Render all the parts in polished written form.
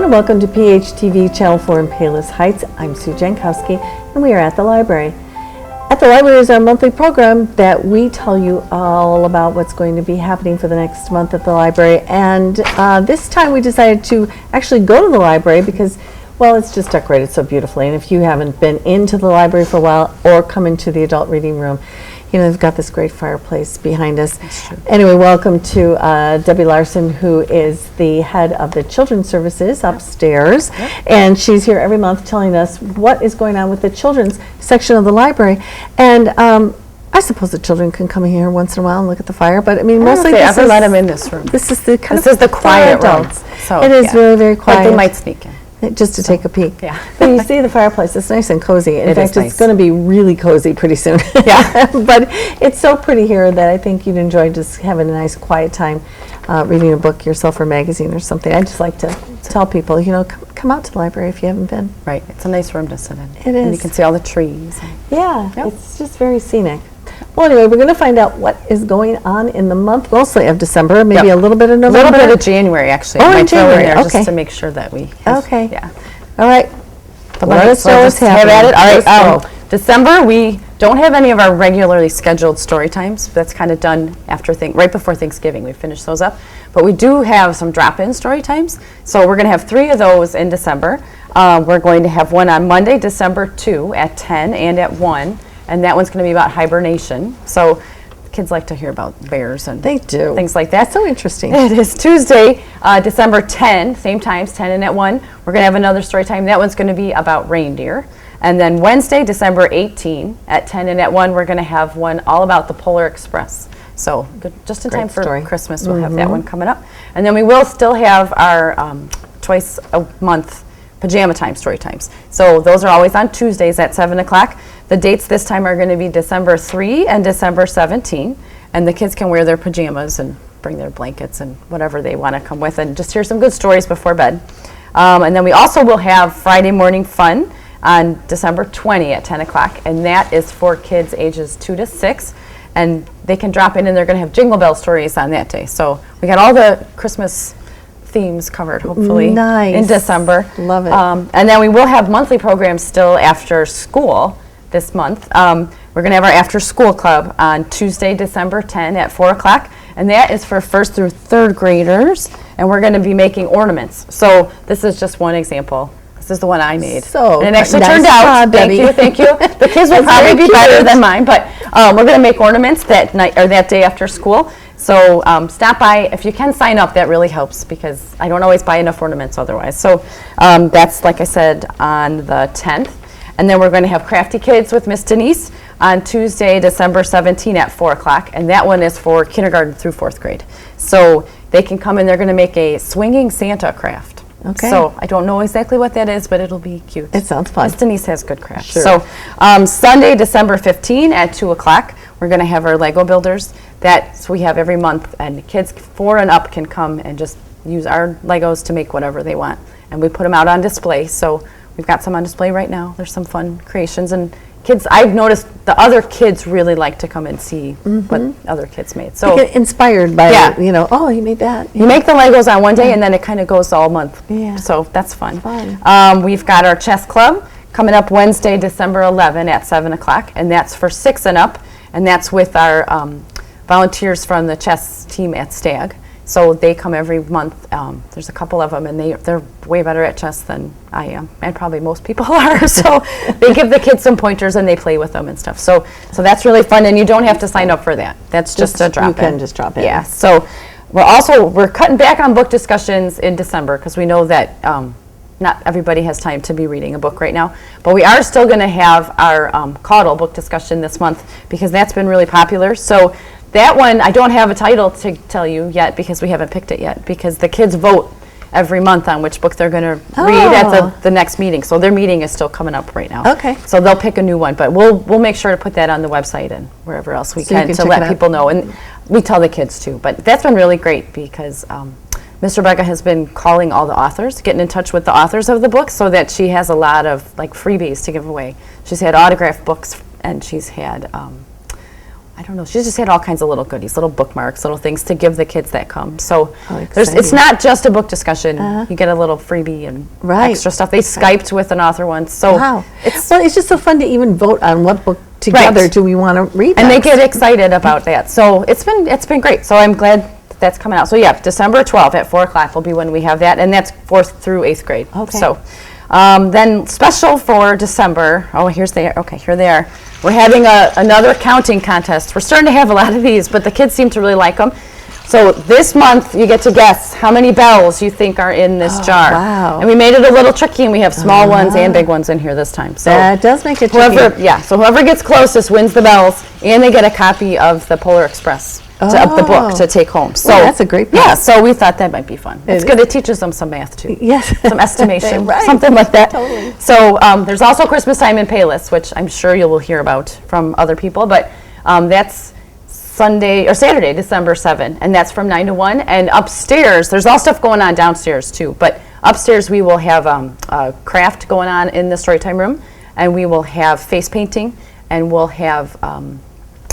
and welcome to PHTV Channel 4 in Palos Heights. I'm Sue Jankowski, and we are at the library. At the library is our monthly program that we tell you all about what's going to be happening for the next month at the library. And this time we decided to actually go to the library because, well, it's just decorated so beautifully. And if you haven't been into the library for a while or come into the adult reading room, you know, they've got this great fireplace behind us. That's true. Anyway, welcome to Debbie Larson, who is the head of the Children's Services upstairs. Yep. And she's here every month telling us what is going on with the children's section of the library. And I suppose the children can come in here once in a while and look at the fire, but I mean, mostly they this ever is, let them in this room. this is the kind This of is the quiet for room. adults. So, it is yeah. very, very quiet. But they might sneak in. Just to take a peek. Yeah. But you see the fireplace, it's nice and cozy. In It fact, is it's nice. going to be really cozy pretty soon. Yeah. But it's so pretty here that I think you'd enjoy just having a nice quiet time reading a book yourself or a magazine or something. I just like to tell people, you know, come out to the library if you haven't been. Right. It's a nice room to sit in. It And you is. can see all the trees. Yeah, Yep. it's just very scenic. Well, anyway, we're going to find out what is going on in the month, mostly of December, maybe Yep. a little bit of A November. little bit of January, actually. Oh, I in might throw in January, there okay. just to make sure that we have, Okay. Yeah. All right. But Let us know what's just have at happening. it. All Let's right. go. December, we don't have any of our regularly scheduled story times. That's kind of done after right before Thanksgiving. We finished those up. But we do have some drop-in story times. So we're going to have 3 of those in December. We're going to have one on Monday, December 2 at 10 and at 1. And that one's going to be about hibernation. So kids like to hear about bears and They do. things like that. That's so interesting. It is Tuesday, December 10, same times, 10 and at 1. We're going to have another story time. That one's going to be about reindeer. And then Wednesday, December 18, at 10 and at 1, we're going to have one all about the Polar Express. So good, just in Great time for story. Christmas, we'll have that one coming up. And then we will still have our twice a month pajama time story times. So those are always on Tuesdays at 7 o'clock. The dates this time are going to be December 3 and December 17. And the kids can wear their pajamas and bring their blankets and whatever they want to come with and just hear some good stories before bed. And then we also will have Friday morning fun on December 20 at 10 o'clock. And that is for kids ages 2 to 6. And they can drop in and they're going to have Jingle Bell stories on that day. So we got all the Christmas themes covered, hopefully, Nice. in December. Love it. And then we will have monthly programs still after school this month. We're going to have our after school club on Tuesday, December 10 at 4 o'clock. And that is for 1st through 3rd graders. And we're going to be making ornaments. So this is just one example. This is the one I made. So and it actually nice turned out. job, Debbie. Thank you. The kids will That's probably very be better cute. than mine, but we're going to make ornaments that night or that day after school. So stop by. If you can sign up, that really helps because I don't always buy enough ornaments otherwise. So that's, like I said, on the 10th. And then we're going to have Crafty Kids with Miss Denise on Tuesday, December 17 at 4 o'clock. And that one is for kindergarten through 4th grade. So they can come and they're going to make a swinging Santa craft. Okay. So I don't know exactly what that is, but it'll be cute. It sounds fun. Miss Denise has good crafts. Sure. So Sunday, December 15 at 2 o'clock, we're going to have our Lego builders. That's we have every month, and kids 4 and up can come and just use our Legos to make whatever they want. And we put them out on display. So we've got some on display right now. There's some fun creations. And kids, I've noticed the other kids really like to come and see what other kids made. So Get inspired by, Yeah. you know, oh, you made that. you make the Legos on one day, and then it kind of goes all month. Yeah. So that's fun. Fun. We've got our chess club coming up Wednesday, December 11 at 7 o'clock, and that's for 6 and up, and that's with our volunteers from the chess team at Stag. So they come every month. There's a couple of them, and they're way better at chess than I am, and probably most people are. So they give the kids some pointers, and they play with them and stuff. So that's really fun, and you don't have to sign up for that. That's just a drop-in. You can just drop in. Yeah. So we're cutting back on book discussions in December because we know that not everybody has time to be reading a book right now. But we are still going to have our Caudle book discussion this month because that's been really popular. So that one, I don't have a title to tell you yet because we haven't picked it yet because the kids vote every month on which book they're going to read at the next meeting. So their meeting is still coming up right now. Okay. So they'll pick a new one, but we'll make sure to put that on the website and wherever else we So you can can to check it let out. people know. And we tell the kids too. But that's been really great because Mr. Becca has been calling all the authors, getting in touch with the authors of the books so that she has a lot of like freebies to give away. She's had autographed books and she's had I don't know. She's just had all kinds of little goodies, little bookmarks, little things to give the kids that come. So it's exciting. not just a book discussion. You get a little freebie and extra stuff. They Skyped with an author once. So Wow. It's just so fun to even vote on what book together do we want to read and next. they get excited about that. So it's been great. So I'm glad that's coming out. So yeah, December 12th at 4 o'clock will be when we have that, and that's 4th through 8th grade. Okay. So then special for December. Oh, here they are. We're having another counting contest. We're starting to have a lot of these, but the kids seem to really like them. So this month you get to guess how many bells you think are in this jar. wow. And we made it a little tricky, and we have small ones and big ones in here this time. So That does make it tricky. whoever gets closest wins the bells, and they get a copy of the Polar Express of the book to take home. So that's a great yeah. prize. So we thought that might be fun. It's It good. It teaches them some math too. Yes. Some estimation, Right. something like that. Totally. So there's also Christmas time in Payless, which I'm sure you will hear about from other people. But that's Sunday or Saturday, December 7, and that's from 9 to 1. And upstairs, there's all stuff going on downstairs too. But upstairs, we will have a craft going on in the Storytime room, and we will have face painting, and we'll have.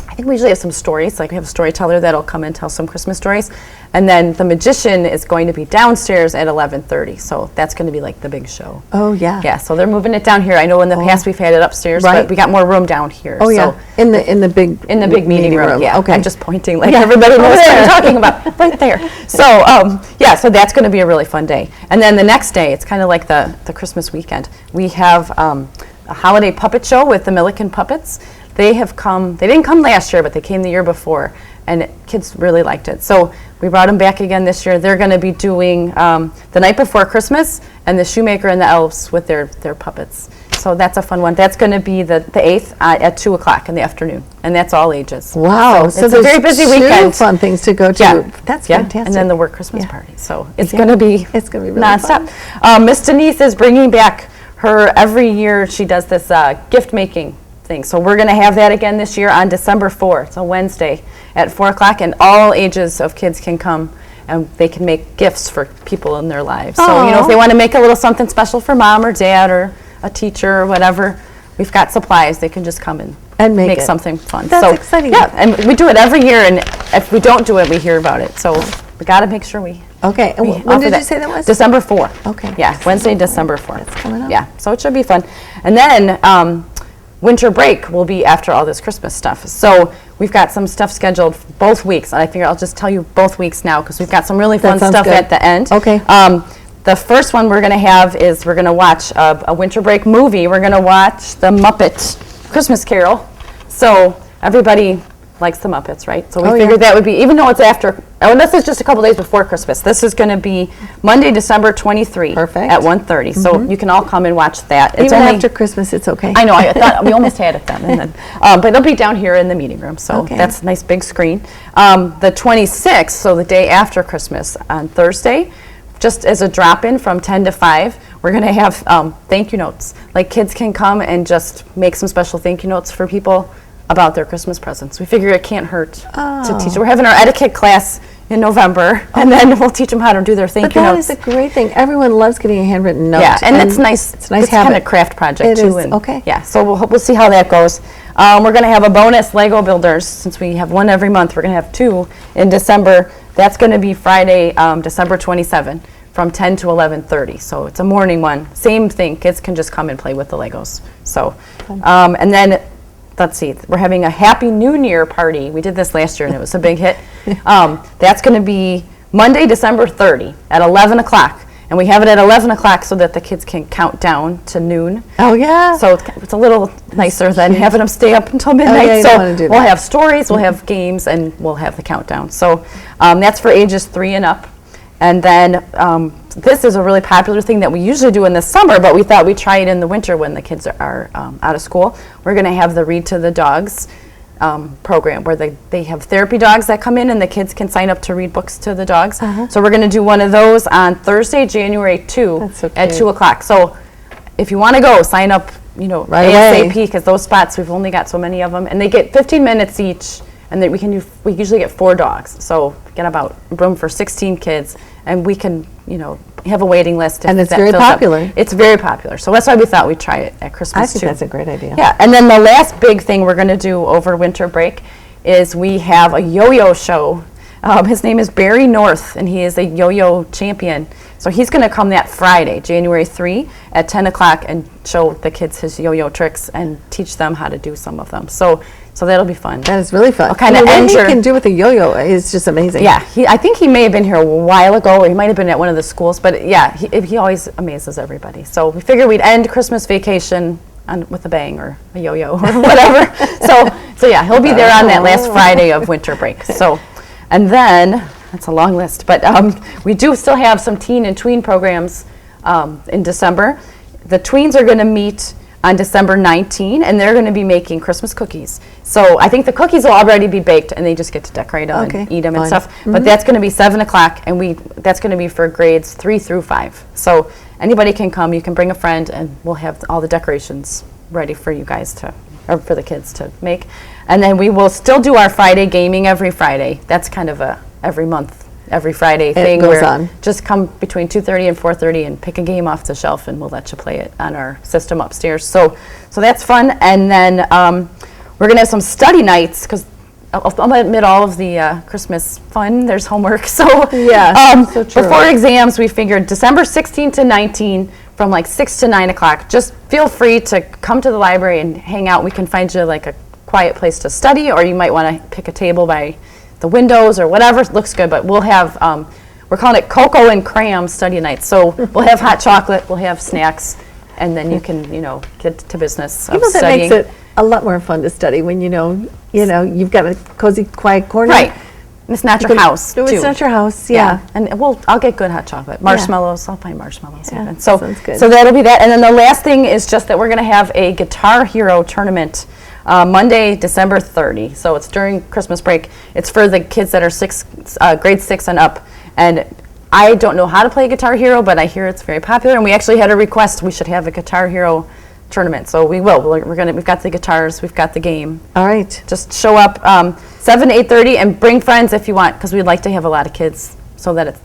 I think we usually have some stories, like we have a storyteller that'll come and tell some Christmas stories. And then the magician is going to be downstairs at 11:30. So that's going to be like the big show. Oh, yeah. Yeah, so they're moving it down here. I know in the past we've had it upstairs, Right. but we got more room down here. Oh, so yeah. In the big meeting room. Yeah. Okay. I'm just pointing like Yeah. everybody knows Over what there. I'm talking about. Right there. So yeah, so that's going to be a really fun day. And then the next day, it's kind of like the Christmas weekend. We have a holiday puppet show with the Milliken Puppets. They have come. They didn't come last year, but they came the year before, and kids really liked it. So we brought them back again this year. They're going to be doing the night before Christmas and the Shoemaker and the Elves with their puppets. So that's a fun one. That's going to be the 8th at 2 o'clock in the afternoon, and that's all ages. Wow. So it's a very busy weekend. Fun things to go to. Yeah. That's Yeah. fantastic. And then the work Christmas Yeah. party. So it's Yeah. going to be really nonstop. fun. Miss Denise is bringing back every year she does this gift making thing. So we're going to have that again this year on December 4th. It's a Wednesday at 4 o'clock, and all ages of kids can come and they can make gifts for people in their lives. So, if they want to make a little something special for mom or dad or a teacher or whatever, we've got supplies. They can just come and make it. something fun. That's so, exciting. Yeah, and we do it every year, and if we don't do it, we hear about it. So we got to make sure we Okay. And we when offer did you say that was? December 4th. Okay. Yeah, Wednesday, December 4th. That's coming up. Yeah, so it should be fun. And then winter break will be after all this Christmas stuff. So we've got some stuff scheduled both weeks. And I figure I'll just tell you both weeks now because we've got some really fun sounds stuff good. at the end. Okay. The first one we're going to have is we're going to watch a winter break movie. We're going to watch The Muppet Christmas Carol. So everybody likes the Muppets, right? So we figured that would be, even though it's after, this is just a couple days before Christmas. This is going to be Monday, December 23 Perfect. at 1:30. So you can all come and watch that. It's Even only after Christmas, it's okay. I know. I thought we almost had it then, and then, but it'll be down here in the meeting room. So Okay. that's a nice big screen. The 26th, so the day after Christmas, on Thursday, just as a drop-in from 10 to 5, we're going to have thank you notes. Like kids can come and just make some special thank you notes for people about their Christmas presents. We figure it can't hurt to teach. We're having our etiquette class in November, and then we'll teach them how to do their thank But you that notes. is a great thing. Everyone loves getting a handwritten note. Yeah, and it's nice. It's a nice It's kind of habit. craft project It too. is, And okay. Yeah, so we'll see how that goes. We're going to have a bonus Lego Builders since we have one every month. We're going to have 2 in December. That's going to be Friday, December 27, from 10 to 11:30. So it's a morning one. Same thing. Kids can just come and play with the Legos. So, and then. Let's see, we're having a Happy New Year party. We did this last year and it was a big hit. That's going to be Monday, December 30 at 11 o'clock. And we have it at 11 o'clock so that the kids can count down to noon. Oh, yeah. So it's a little nicer than having them stay up until midnight. yeah, you so don't wanna do we'll that. have stories, we'll have games, and we'll have the countdown. So that's for ages 3 and up. And then this is a really popular thing that we usually do in the summer, but we thought we'd try it in the winter when the kids are out of school. We're going to have the Read to the Dogs program where they have therapy dogs that come in and the kids can sign up to read books to the dogs. So we're going to do one of those on Thursday, January 2 That's so at cute. 2 o'clock. So if you want to go, sign up, Right away. ASAP, because those spots, we've only got so many of them. And they get 15 minutes each, and then we usually get 4 dogs. So we get about room for 16 kids, and we can, have a waiting list. If And it's that very fills up. popular. It's very popular. So that's why we thought we'd try it at Christmas I think too. that's a great idea. Yeah, and then the last big thing we're going to do over winter break is we have a yo-yo show. His name is Barry North, and he is a yo-yo champion. So he's going to come that Friday, January 3 at 10 o'clock and show the kids his yo-yo tricks and teach them how to do some of them. So that'll be fun. That is really fun. I'll kind of what he enter. can do with a yo-yo is just amazing. Yeah, I think he may have been here a while ago, or he might have been at one of the schools. But yeah, he always amazes everybody. So we figured we'd end Christmas vacation with a bang or a yo-yo or whatever. so yeah, he'll be there on that last Friday of winter break. So, and then that's a long list, but we do still have some teen and tween programs in December. The tweens are going to meet on December 19, and they're going to be making Christmas cookies. So I think the cookies will already be baked, and they just get to decorate them and eat them and stuff. But that's going to be 7 o'clock, and that's going to be for grades 3 through 5. So anybody can come. You can bring a friend, and we'll have all the decorations ready for you guys or for the kids to make. And then we will still do our Friday gaming every Friday. That's kind of every month, every Friday thing. It goes on. Just come between 2:30 and 4:30 and pick a game off the shelf, and we'll let you play it on our system upstairs. So that's fun. And then we're going to have some study nights, because amid all of the Christmas fun, there's homework. So yeah, so true. Before exams, we figured December 16 to 19 from like 6 to 9 o'clock. Just feel free to come to the library and hang out. We can find you like a quiet place to study, or you might want to pick a table by the windows or whatever looks good. But we'll have, we're calling it Cocoa and Cram study nights. So we'll have hot chocolate, we'll have snacks, and then you can, get to business of studying. That makes it a lot more fun to study when you've got a cozy, quiet corner. Right. And it's not your house, No, too. it's not your house, yeah. And I'll get good hot chocolate. Marshmallows, I'll find marshmallows Yeah, even. So, sounds good. so that'll be that. And then the last thing is just that we're going to have a Guitar Hero tournament Monday, December 30. So it's during Christmas break. It's for the kids that are grade 6 and up. And I don't know how to play Guitar Hero, but I hear it's very popular. And we actually had a request we should have a Guitar Hero tournament. So we will. We've got the guitars, we've got the game. All right. Just show up 7 to 8:30 and bring friends if you want, because we'd like to have a lot of kids so that it's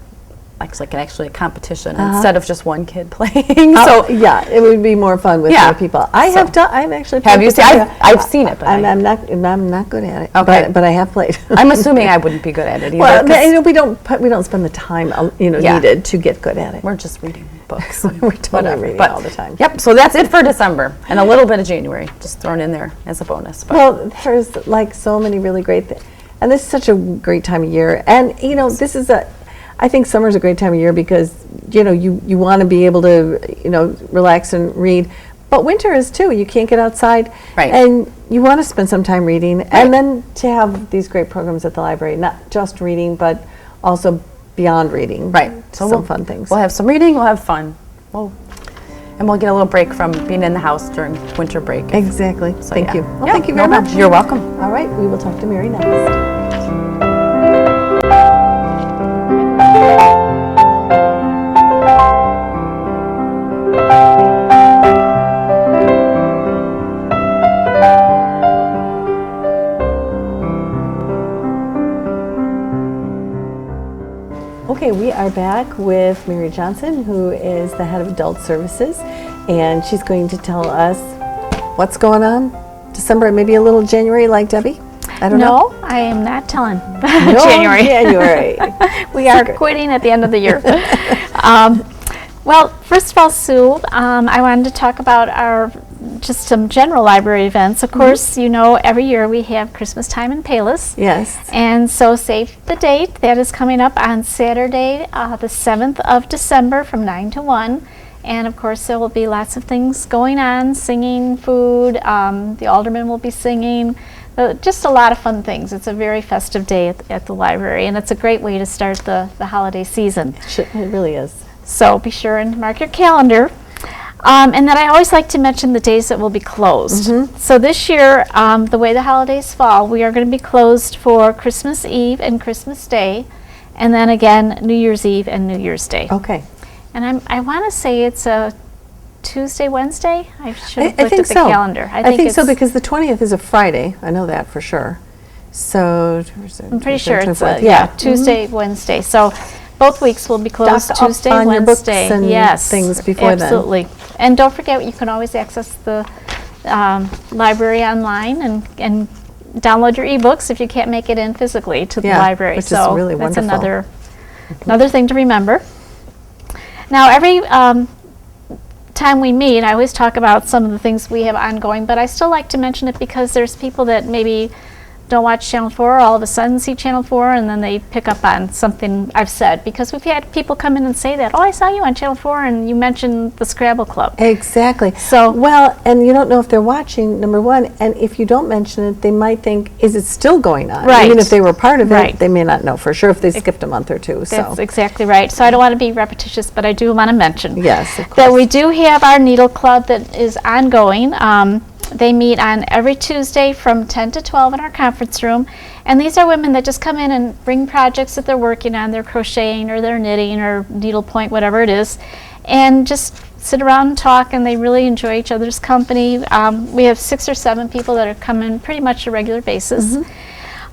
actually a competition instead of just one kid playing. So yeah, it would be more fun with more people. I've actually played. Have you seen? I've seen it, but I'm not good at it. Okay. but I have played. I'm assuming I wouldn't be good at it either. Well, we don't spend the time needed to get good at it. We're just reading books. We're totally reading all the time. Yep. So that's it for December, and a little bit of January, just thrown in there as a bonus. But Well, there's like so many really great things, and this is such a great time of year. And this is I think summer's a great time of year because you want to be able to relax and read, but winter is too. You can't get outside, Right. And you want to spend some time reading, and then to have these great programs at the library, not just reading, but also beyond reading. Right. So some fun things. We'll have some reading. We'll have fun. And we'll get a little break from being in the house during winter break. Exactly. Thank you. Well, Yeah, thank you no very problem. much. You're welcome. All right, we will talk to Mary next. Okay, we are back with Mary Johnson, who is the head of adult services, and she's going to tell us what's going on December and maybe a little January, like Debbie. I don't know. No, I am not telling. No, January. We are quitting at the end of the year. Well, first of all, Sue, I wanted to talk about just some general library events. Of course, every year we have Christmas time in Palos. Yes. And so save the date. That is coming up on Saturday, the 7th of December from 9 to 1. And of course, there will be lots of things going on, singing, food. The aldermen will be singing. Just a lot of fun things. It's a very festive day at the library, and it's a great way to start the holiday season. It really is. So be sure and mark your calendar. And then I always like to mention the days that will be closed. So this year, the way the holidays fall, we are going to be closed for Christmas Eve and Christmas Day, and then again New Year's Eve and New Year's Day. Okay. And I want to say it's a Tuesday, Wednesday. I should have I looked think at the so. calendar. I think so because the 20th is a Friday. I know that for sure. So I'm pretty sure it's yeah. Tuesday, Wednesday. So both weeks will be closed Stock up Tuesday, on your books Wednesday. and yes, things before then. absolutely. And don't forget, you can always access the library online and download your ebooks if you can't make it in physically to the Yeah, library. which is So really that's wonderful. another thing to remember. Now, every time we meet, I always talk about some of the things we have ongoing, but I still like to mention it because there's people that maybe don't watch Channel 4, all of a sudden see Channel 4, and then they pick up on something I've said. Because we've had people come in and say that, oh, I saw you on Channel 4, and you mentioned the Scrabble Club. Exactly. So- well, and you don't know if they're watching, number one, and if you don't mention it, they might think, is it still going on? Right. Even if they were part of it, Right. they may not know for sure if they skipped a month or two. That's So exactly right. So I don't want to be repetitious, but I do want to mention yes, of that course. we do have our Needle Club that is ongoing. They meet on every Tuesday from 10 to 12 in our conference room. And these are women that just come in and bring projects that they're working on, they're crocheting or they're knitting or needlepoint, whatever it is, and just sit around and talk, and they really enjoy each other's company. We have 6 or 7 people that are coming pretty much a regular basis.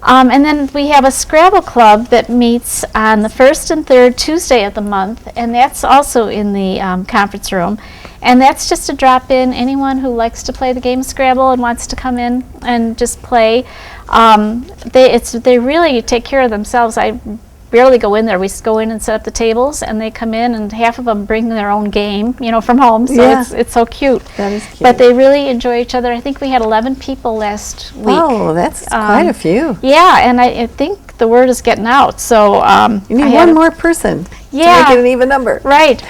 And then we have a Scrabble Club that meets on the first and third Tuesday of the month, and that's also in the conference room. And that's just to drop in anyone who likes to play the game Scrabble and wants to come in and just play. They really take care of themselves. I barely go in there. We go in and set up the tables, and they come in, and half of them bring their own game, from home. So Yeah. it's so cute. That is cute. But they really enjoy each other. I think we had 11 people last week. Oh, that's quite a few. Yeah, and I think the word is getting out. So You need I had one a- more person Yeah. to make it an even number. Right,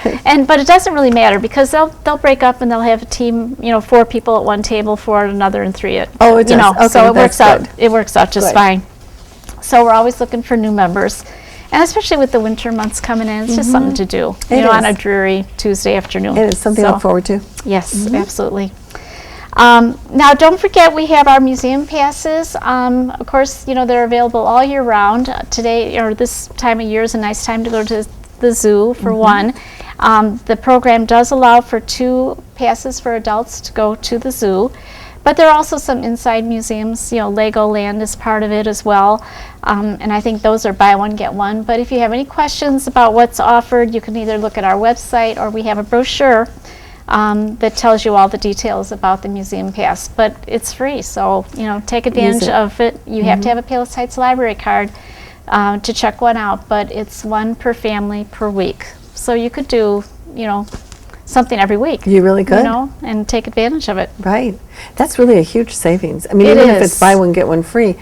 but it doesn't really matter because they'll break up and they'll have a team, 4 people at one table, 4 at another, and 3 at Oh, it does. so Okay, it works that's out. good. It works out just Good. fine. So we're always looking for new members, and especially with the winter months coming in, it's just something to do. It on is. a dreary Tuesday afternoon. It is something to So- look forward to. Yes, absolutely. Now, don't forget we have our museum passes. Of course, they're available all year round. Today, or this time of year, is a nice time to go to the zoo, for one. The program does allow for 2 passes for adults to go to the zoo. But there are also some inside museums, Legoland is part of it as well. And I think those are buy one, get one. But if you have any questions about what's offered, you can either look at our website, or we have a brochure that tells you all the details about the museum pass. But it's free, so take advantage it. of it. You have to have a Palos Heights Library card to check one out, but it's 1 per family per week. So you could do, something every week. You really could. And take advantage of it. Right. That's really a huge savings. I mean, It even if is. it's buy one, get one free,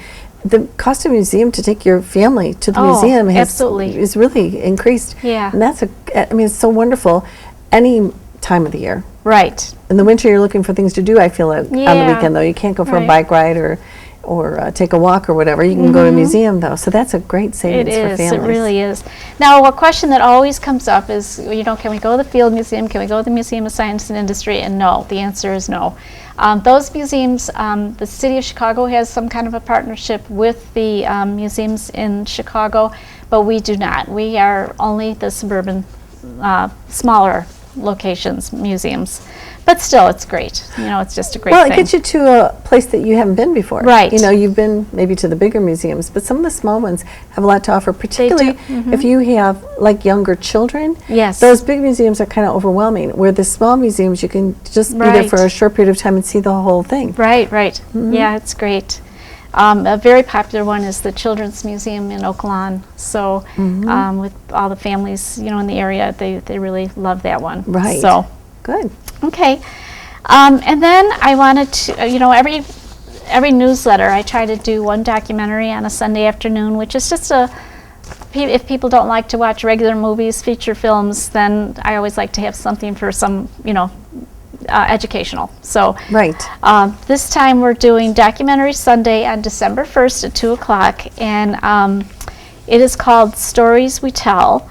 the cost of a museum to take your family to the Oh, museum absolutely. is really increased. Yeah. And it's so wonderful any time of the year. Right. In the winter, you're looking for things to do, I feel like, on the Yeah. weekend, though. You can't go for a Right. bike ride or take a walk or whatever. You can go to a museum, though. So that's a great It savings for is. families. It really is. Now, a question that always comes up is, can we go to the Field Museum? Can we go to the Museum of Science and Industry? And no, the answer is no. Those museums, the City of Chicago has some kind of a partnership with the museums in Chicago, but we do not. We are only the suburban, smaller locations, museums. But still, it's great. It's just a great Well, thing. it gets you to a place that you haven't been before. Right. You've been maybe to the bigger museums, but some of the small ones have a lot to offer, particularly if you have younger children. Yes. Those big museums are kind of overwhelming, where the small museums you can just be there Right. for a short period of time and see the whole thing. Right, right. Yeah, it's great. A very popular one is the Children's Museum in Oak Lawn. So with all the families, in the area, they really love that one. Right. So, Good. okay. And then I wanted to, every newsletter, I try to do one documentary on a Sunday afternoon, which is just if people don't like to watch regular movies, feature films, then I always like to have something for some, educational. So Right. this time we're doing Documentary Sunday on December 1st at 2 o'clock, and it is called Stories We Tell,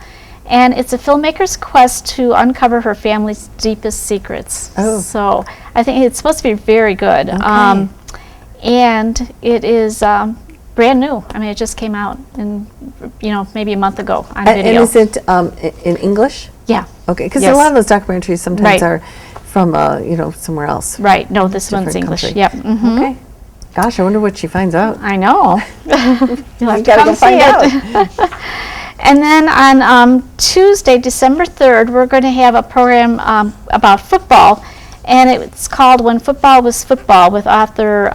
and it's a filmmaker's quest to uncover her family's deepest secrets. Oh. So I think it's supposed to be very good. Okay. And it is brand new. I mean, it just came out in, maybe a month ago on And video. is it in English? Yeah. Okay, because Yes. a lot of those documentaries sometimes Right. are from, somewhere else. Right. No, this one's Different English. country. Yep. Mhm. Okay. Gosh, I wonder what she finds out. I know. You'll have to gotta come go find see it. And then on Tuesday, December 3rd, we're going to have a program about football, and it's called When Football Was Football with author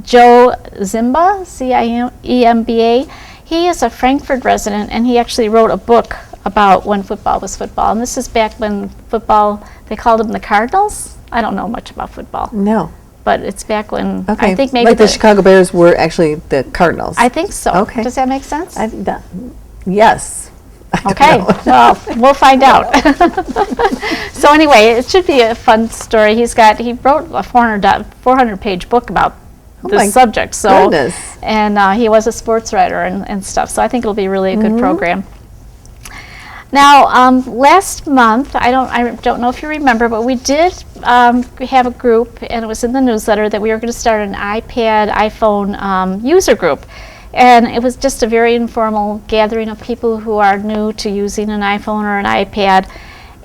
Joe Zimba, Ciemba. He is a Frankfurt resident, and he actually wrote a book about when football was football. And this is back when football, they called them the Cardinals. I don't know much about football, No. but it's back when, Okay. I think maybe like the Chicago Bears were actually the Cardinals. I think so. Okay. Does that make sense? Yes. I don't Okay, know. well, we'll find out. So anyway, it should be a fun story. He wrote a 400-page book about Oh my this subject. So, goodness. and he was a sports writer and stuff. So I think it'll be really a good program. Now, last month, I don't know if you remember, but we did have a group, and it was in the newsletter that we were going to start an iPad, iPhone user group. And it was just a very informal gathering of people who are new to using an iPhone or an iPad,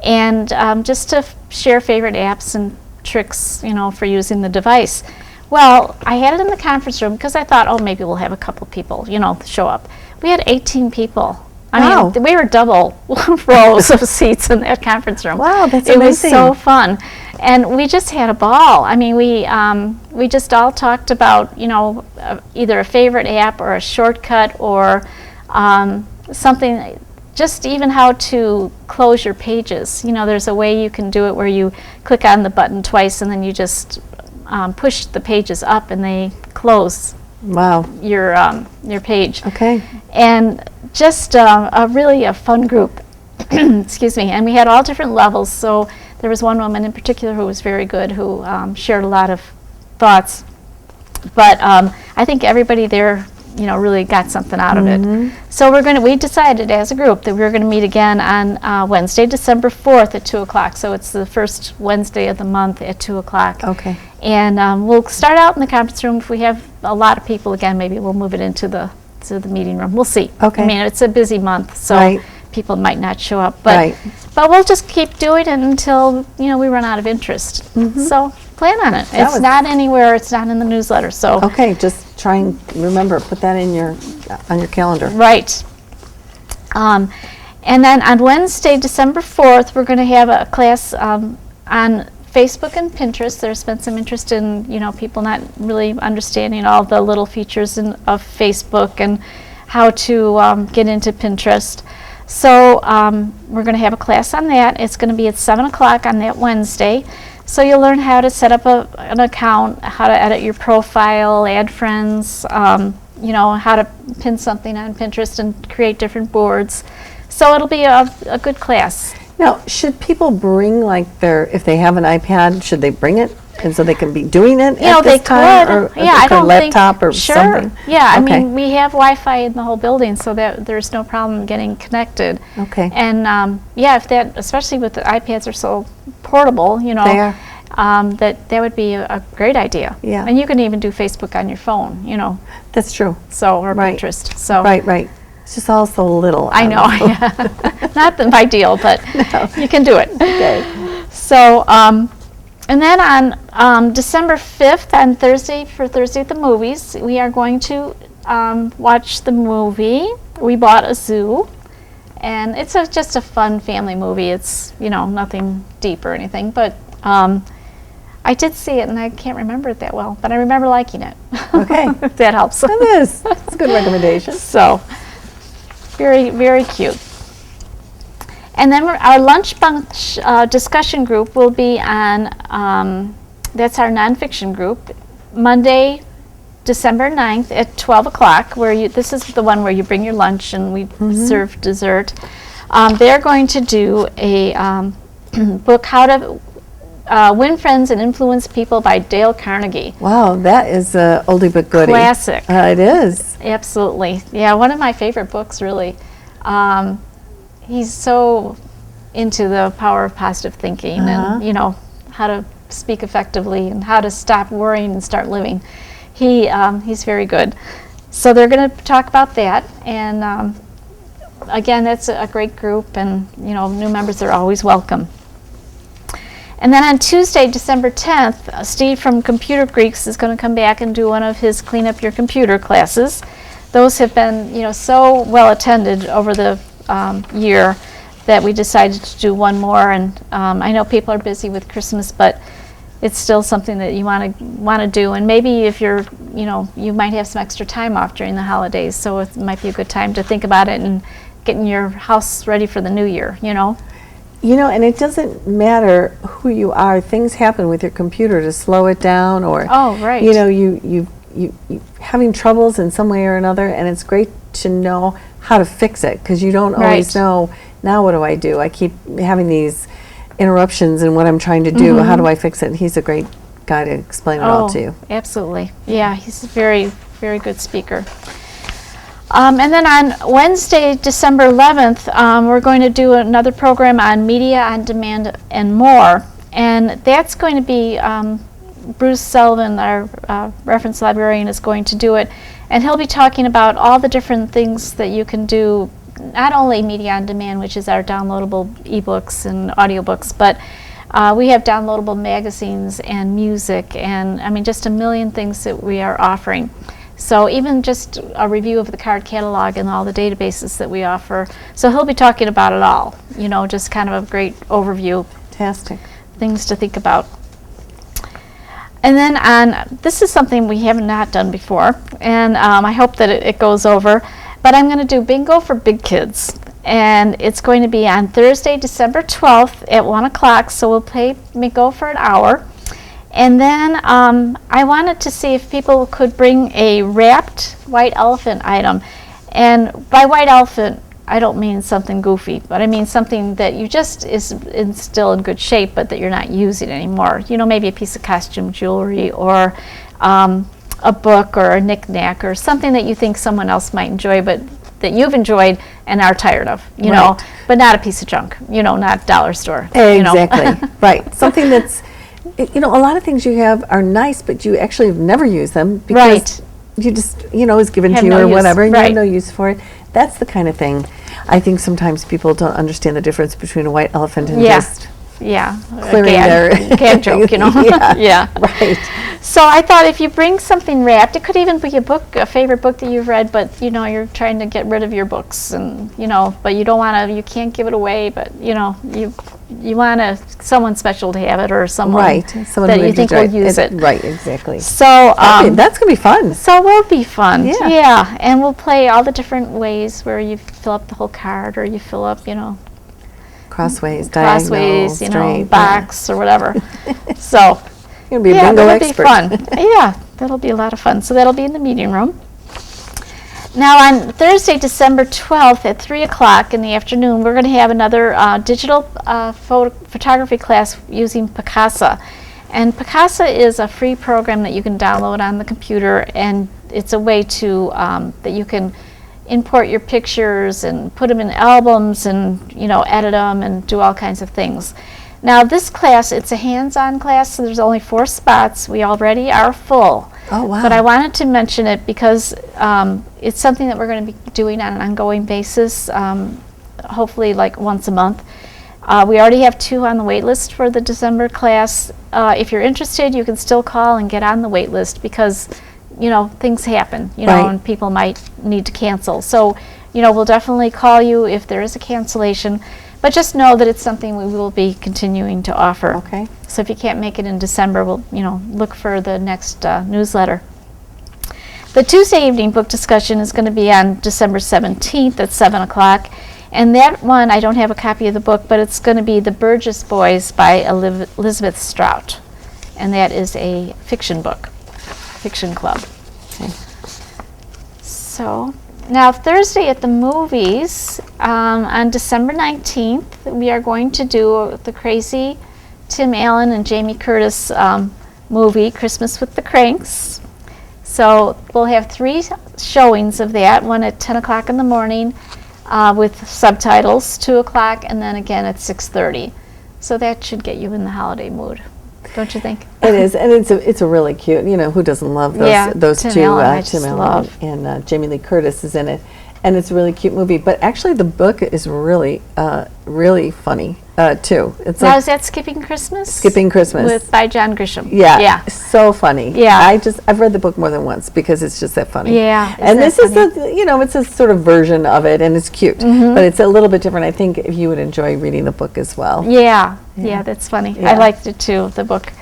and just to share favorite apps and tricks, for using the device. Well, I had it in the conference room because I thought, oh, maybe we'll have a couple people, show up. We had 18 people. Wow. I mean, we were double rows of seats in that conference room. Wow, that's It was amazing. so fun. And we just had a ball. I mean, we just all talked about, either a favorite app or a shortcut or something, just even how to close your pages. There's a way you can do it where you click on the button twice and then you just push the pages up and they close Wow. your page. Okay. And just a really fun group. Excuse me. And we had all different levels. So there was one woman in particular who was very good, who shared a lot of thoughts. But I think everybody there, really got something out of it. So we decided as a group that we were going to meet again on Wednesday, December 4th at 2 o'clock. So it's the first Wednesday of the month at 2 o'clock. Okay. And we'll start out in the conference room. If we have a lot of people again, maybe we'll move it into the meeting room. We'll see. Okay. I mean, it's a busy month, so Right. people might not show up. But Right. but we'll just keep doing it until we run out of interest. So plan on it. It's was- not anywhere. It's not in the newsletter. So Okay, just try and remember, put that in on your calendar. right. And then on Wednesday, December 4th, we're going to have a class on Facebook and Pinterest. There's been some interest in, people not really understanding all the little features of Facebook and how to get into Pinterest. So we're going to have a class on that. It's going to be at 7 o'clock on that Wednesday. So you'll learn how to set up an account, how to edit your profile, add friends, how to pin something on Pinterest and create different boards. So it'll be a good class. Now, should people bring if they have an iPad, should they bring it? And so they can be doing it at They this time? could. Or Yeah, I a don't think. laptop or Sure. something? Yeah, I Okay. mean, we have Wi-Fi in the whole building, so that there's no problem getting connected. Okay. And especially with the iPads are so portable, They are. that would be a great idea. Yeah. And you can even do Facebook on your phone, That's true. so or Right. Pinterest. So Right. It's just all so little. I know, not the ideal, but you can do it. Okay. So, and then on December 5th, on Thursday, for Thursday at the Movies, we are going to watch the movie We Bought a Zoo. And it's just a fun family movie. It's, nothing deep or anything. But I did see it, and I can't remember it that well. But I remember liking it. Okay. If that helps. It is. It's a good recommendation. So, very, very cute. And then our lunch bunch discussion group will be on, that's our nonfiction group, Monday, December 9th at 12 o'clock, this is the one where you bring your lunch and we serve dessert. They're going to do a book, How to Win Friends and Influence People by Dale Carnegie. Wow, that is oldie but goodie. Classic. It is. Absolutely. Yeah, one of my favorite books, really. He's so into the power of positive thinking and, how to speak effectively and how to stop worrying and start living. He's very good. So they're going to talk about that. And again, that's a great group, and, new members are always welcome. And then on Tuesday, December 10th, Steve from Computer Greeks is going to come back and do one of his Clean Up Your Computer classes. Those have been, so well attended over the year that we decided to do one more. And I know people are busy with Christmas, but it's still something that you want to do. And maybe if you're, you might have some extra time off during the holidays, so it might be a good time to think about it and getting your house ready for the new year, And it doesn't matter who you are. Things happen with your computer to slow it down, or Oh, right. you having troubles in some way or another, and it's great to know how to fix it, because you don't always Right. know, now what do I do? I keep having these interruptions in what I'm trying to do. How do I fix it? And he's a great guy to explain it all to you. Absolutely. Yeah, he's a very, very good speaker. And then on Wednesday, December 11th, we're going to do another program on media on demand and more. And that's going to be Bruce Sullivan, our reference librarian, is going to do it. And he'll be talking about all the different things that you can do, not only media on demand, which is our downloadable ebooks and audiobooks, but we have downloadable magazines and music, and just a million things that we are offering. So even just a review of the card catalog and all the databases that we offer. So he'll be talking about it all, just kind of a great overview, Fantastic. things to think about. And then this is something we have not done before, and I hope that it goes over, but I'm going to do bingo for big kids. And it's going to be on Thursday, December 12th at 1 o'clock, so we'll play bingo for an hour. And then I wanted to see if people could bring a wrapped white elephant item. And by white elephant, I don't mean something goofy, but I mean something that you just is still in good shape, but that you're not using anymore. Maybe a piece of costume jewelry, or a book, or a knick-knack, or something that you think someone else might enjoy, but that you've enjoyed and are tired of, Right. but not a piece of junk, not dollar store. Exactly. Right. Something that's, a lot of things you have are nice, but you actually have never used them because Right. you just, it's given Have to you no or use. whatever, and you Right. have no use for it. That's the kind of thing. I think sometimes people don't understand the difference between a white elephant and Yeah. just Yeah, clearing their gag joke, Yeah. Yeah. Right. So I thought if you bring something wrapped, it could even be a book, a favorite book that you've read, but you're trying to get rid of your books, and but you don't want to, you can't give it away, but you want someone special to have it, or someone Right. Someone that who you would think enjoy will use it. Right. Exactly. So That's gonna be fun. So it will be fun. Yeah. And we'll play all the different ways where you fill up the whole card, or you fill up, Crossways, diagonal, crossways, straight. box, or whatever. So You're gonna be a yeah, bingo that'll expert. be fun. Yeah, that'll be a lot of fun. So that'll be in the meeting room. Now on Thursday, December 12th at 3 o'clock in the afternoon, we're going to have another digital photography class using Picasa. And Picasa is a free program that you can download on the computer, and it's a way to that you can import your pictures and put them in albums, and edit them and do all kinds of things. Now this class, it's a hands-on class, so there's only 4 spots. We already are full. Oh, wow. But I wanted to mention it because it's something that we're going to be doing on an ongoing basis, hopefully like once a month. We already have 2 on the wait list for the December class. If you're interested, you can still call and get on the wait list, because things happen, Right. and people might need to cancel. So, we'll definitely call you if there is a cancellation, but just know that it's something we will be continuing to offer. Okay. So if you can't make it in December, we'll, look for the next newsletter. The Tuesday evening book discussion is going to be on December 17th at 7 o'clock. And that one, I don't have a copy of the book, but it's going to be The Burgess Boys by Elizabeth Strout. And that is a fiction book, fiction club. Okay. So now Thursday at the movies, on December 19th, we are going to do the crazy Tim Allen and Jamie Curtis movie, Christmas with the Cranks. So we'll have 3 showings of that, one at 10 o'clock in the morning with subtitles, 2 o'clock, and then again at 6:30. So that should get you in the holiday mood, don't you think? It is, and it's a really cute. Who doesn't love those Yeah, those Tim 2? Allen, I Tim just Allen love. and Jamie Lee Curtis is in it, and it's a really cute movie. But actually, the book is really really funny too. It's Now like is that Skipping Christmas? Skipping Christmas. by John Grisham. Yeah, Yeah. so funny. Yeah. I've read the book more than once because it's just that funny. Yeah, and is this that is it's a sort of version of it, and it's cute, but it's a little bit different. I think you would enjoy reading the book as well. Yeah, that's funny. Yeah. I liked it too, the book.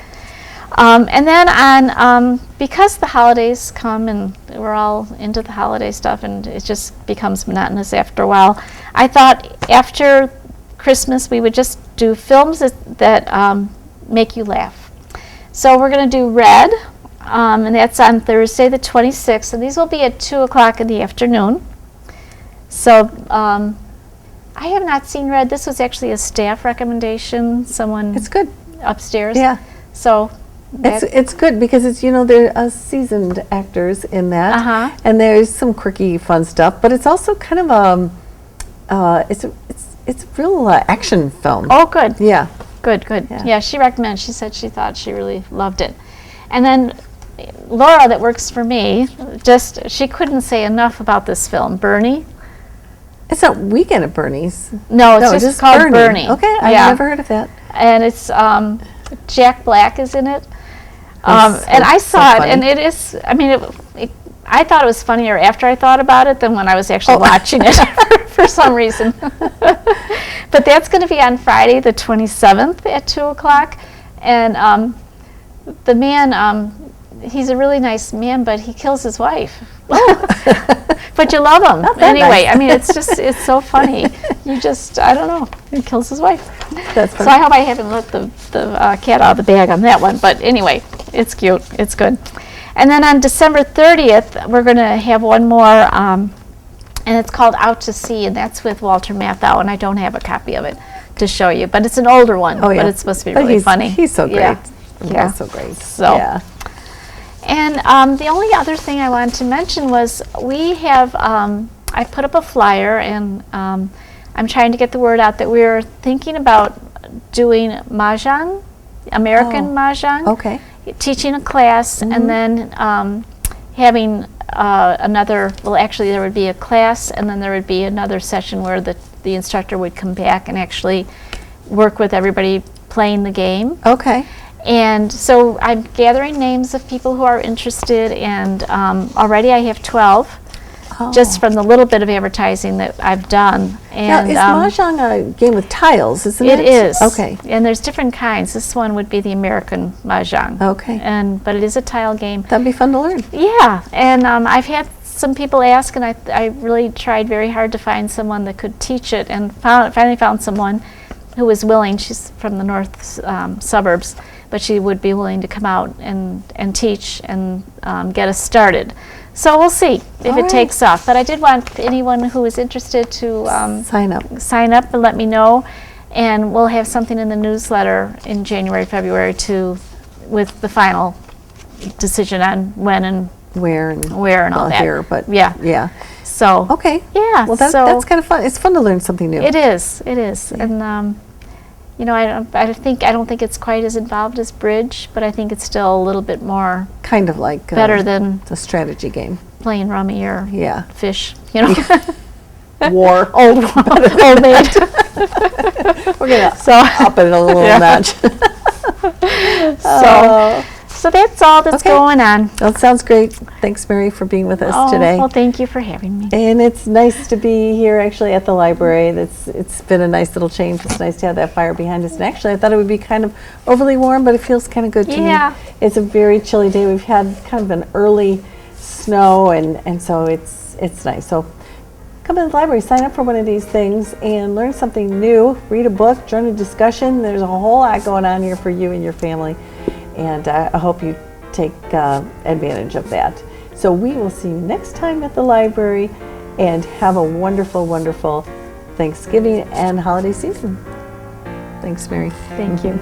And then on, because the holidays come and we're all into the holiday stuff and it just becomes monotonous after a while, I thought after Christmas we would just do films that make you laugh. So we're going to do Red, and that's on Thursday the 26th, and these will be at 2 o'clock in the afternoon. So I have not seen Red. This was actually a staff recommendation, someone It's good. upstairs. Yeah. So It's good because it's, there are seasoned actors in that, Uh-huh. and there's some quirky, fun stuff. But it's also kind of it's a real action film. oh, good. Yeah. Good, good. Yeah. Yeah, she recommended. She said she thought she really loved it. And then Laura, that works for me, she couldn't say enough about this film, Bernie. It's not Weekend at Bernie's. No, it's No, just called Bernie. Okay, I've Yeah. never heard of that. And it's Jack Black is in it. That's And I so saw it, funny. and it is. I mean, I thought it was funnier after I thought about it than when I was actually watching it for some reason. But that's going to be on Friday, the 27th at 2 o'clock. And the man, he's a really nice man, but he kills his wife. But you love him that anyway. nice. I mean, it's so funny. I don't know. He kills his wife. That's So funny. I hope I haven't let the cat out of the bag on that one. But anyway, it's cute. It's good. And then on December 30th, we're going to have one more, and it's called Out to Sea, and that's with Walter Matthau, and I don't have a copy of it to show you, but it's an older one, Oh, yeah. but it's supposed to be But really funny. He's so great. Yeah. Yeah. He's so great. So- Yeah. And the only other thing I wanted to mention was we have, I put up a flyer, and I'm trying to get the word out that we're thinking about doing Mahjong, American Mahjong. Okay. Teaching a class, and then having another, well, actually there would be a class, and then there would be another session where the instructor would come back and actually work with everybody playing the game. Okay. And so I'm gathering names of people who are interested, and already I have 12, just from the little bit of advertising that I've done. Now, And is Mahjong a game with tiles, isn't it? it is. Okay. And there's different kinds. This one would be the American Mahjong. Okay. But it is a tile game. That'd be fun to learn. Yeah, and I've had some people ask, and I really tried very hard to find someone that could teach it, and finally found someone who was willing. She's from the north suburbs, but she would be willing to come out and teach and get us started. So we'll see if All it right. takes off. But I did want anyone who is interested to Sign up. sign up and let me know, and we'll have something in the newsletter in January, February with the final decision on when and Where and all well, that. here, but Yeah. yeah. So Okay. yeah, Well, so that's kind of fun. It's fun to learn something new. it is, and I don't think it's quite as involved as bridge, but I think it's still a little bit more Kind of like better than the strategy game. playing rummy or Yeah. fish, War. old maid. We're gonna So up it a little Yeah. notch. so that's all that's Okay. going on. Well, it sounds great. Thanks, Mary, for being with us Oh, today. well, thank you for having me. And it's nice to be here actually at the library. It's been a nice little change. It's nice to have that fire behind us. And actually, I thought it would be kind of overly warm, but it feels kind of good to Yeah. me. It's a very chilly day. We've had kind of an early snow, and so it's nice. So come to the library, sign up for one of these things, and learn something new. Read a book, join a discussion. There's a whole lot going on here for you and your family, and I hope you take advantage of that. So we will see you next time at the library, and have a wonderful, wonderful Thanksgiving and holiday season. Thanks, Mary. Thank you.